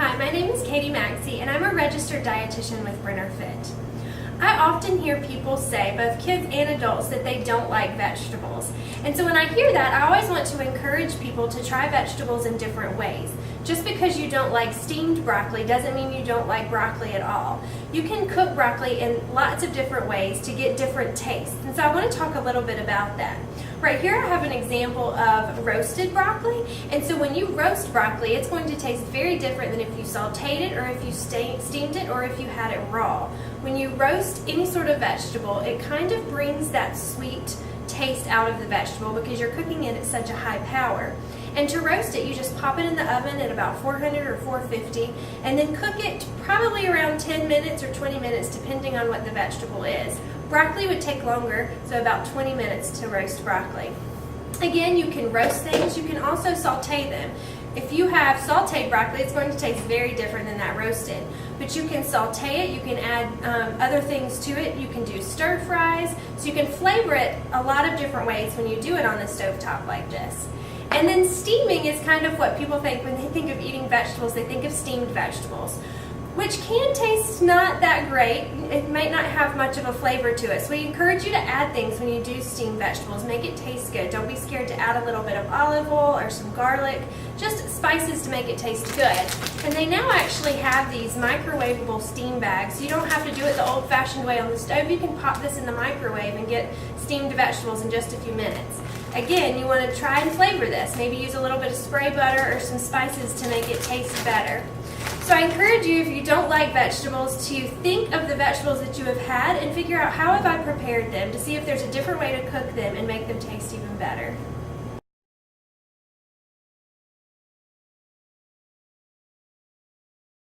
Hi, my name is Katie Maxey, and I'm a registered dietitian with Brenner Fit. I often hear people say, both kids and adults, that they don't like vegetables. And so when I hear that, I always want to encourage people to try vegetables in different ways. Just because you don't like steamed broccoli doesn't mean you don't like broccoli at all. You can cook broccoli in lots of different ways to get different tastes. And so I want to talk a little bit about that. Right here I have an example of roasted broccoli, and so when you roast broccoli, it's going to taste very different than if you sauteed it or if you steamed it or if you had it raw. When you roast any sort of vegetable, it kind of brings that sweet taste out of the vegetable because you're cooking it at such a high power. And to roast it, you just pop it in the oven at about 400 or 450 and then cook it probably around 10 minutes or 20 minutes depending on what the vegetable is. Broccoli would take longer, so about 20 minutes to roast broccoli. Again, you can roast things, you can also saute them. If you have sauteed broccoli, it's going to taste very different than that roasted. But you can saute it, you can add other things to it, you can do stir fries, so you can flavor it a lot of different ways when you do it on the stovetop like this. And then steaming is kind of what people think when they think of eating vegetables, they think of steamed vegetables, which can taste not that great. It might not have much of a flavor to it. So we encourage you to add things when you do steamed vegetables. Make it taste good. Don't be scared to add a little bit of olive oil or some garlic, just spices to make it taste good. And they now actually have these microwavable steam bags. So you don't have to do it the old-fashioned way on the stove. You can pop this in the microwave and get steamed vegetables in just a few minutes. Again, you want to try and flavor this. Maybe use a little bit of spray butter or some spices to make it taste better. So I encourage you, if you don't like vegetables, to think of the vegetables that you have had and figure out how have I prepared them to see if there's a different way to cook them and make them taste even better.